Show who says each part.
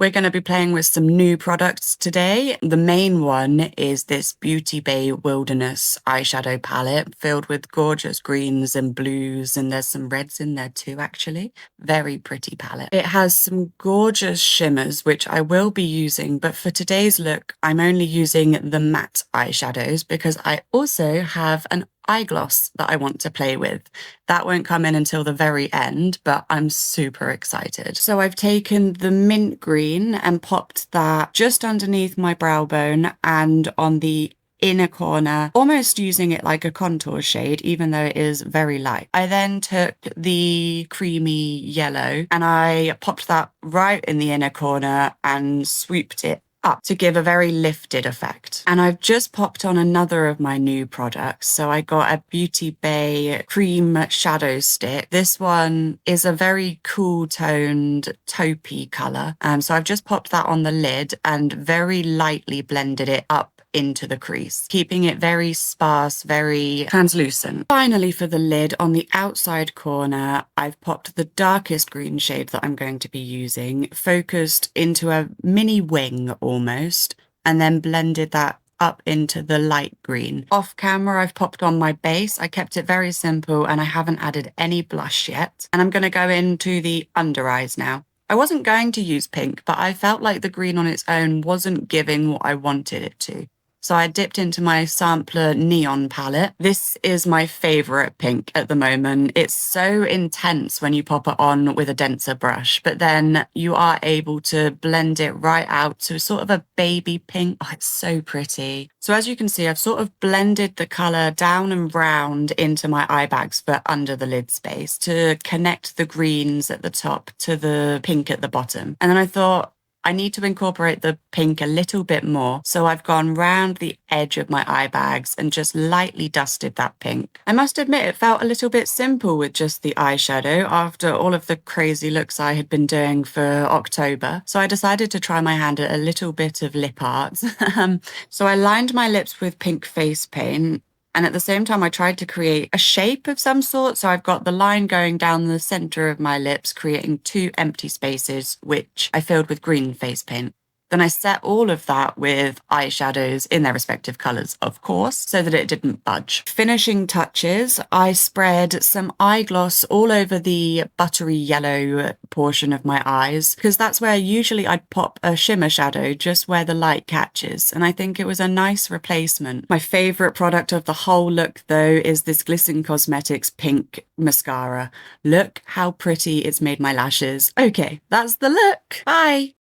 Speaker 1: We're going to be playing with some new products today. The main one is this Beauty Bay Wilderness eyeshadow palette filled with gorgeous greens and blues, and there's some reds in there too, actually. Very pretty palette. It has some gorgeous shimmers, which I will be using, but for today's look, I'm only using the matte eyeshadows because I also have an eye gloss that I want to play with. That won't come in until the very end, but I'm super excited. So I've taken the mint green and popped that just underneath my brow bone and on the inner corner, almost using it like a contour shade, even though it is very light. I then took the creamy yellow and I popped that right in the inner corner and swooped it up to give a very lifted effect. And I've just popped on another of my new products. So I got a Beauty Bay cream shadow stick. This one is a very cool toned taupey color. So I've just popped that on the lid and very lightly blended it up into the crease, keeping it very sparse, very translucent. Finally, for the lid, on the outside corner, I've popped the darkest green shade that I'm going to be using, focused into a mini wing almost, and then blended that up into the light green. Off camera, I've popped on my base. I kept it very simple and I haven't added any blush yet. And I'm going to go into the under eyes now. I wasn't going to use pink, but I felt like the green on its own wasn't giving what I wanted it to. So I dipped into my sampler neon palette. This is my favorite pink at the moment. It's so intense when you pop it on with a denser brush, but then you are able to blend it right out to sort of a baby pink. Oh, it's so pretty. So as you can see, I've sort of blended the color down and round into my eye bags for under the lid space to connect the greens at the top to the pink at the bottom. And then I thought, I need to incorporate the pink a little bit more, so I've gone round the edge of my eye bags and just lightly dusted that pink. I must admit it felt a little bit simple with just the eyeshadow after all of the crazy looks I had been doing for October, so I decided to try my hand at a little bit of lip art. So I lined my lips with pink face paint, and at the same time, I tried to create a shape of some sort. So I've got the line going down the center of my lips, creating two empty spaces, which I filled with green face paint. Then I set all of that with eyeshadows in their respective colours, of course, so that it didn't budge. Finishing touches, I spread some eye gloss all over the buttery yellow portion of my eyes, because that's where usually I'd pop a shimmer shadow just where the light catches, and I think it was a nice replacement. My favourite product of the whole look, though, is this Glisten Cosmetics pink mascara. Look how pretty it's made my lashes. Okay, that's the look. Bye!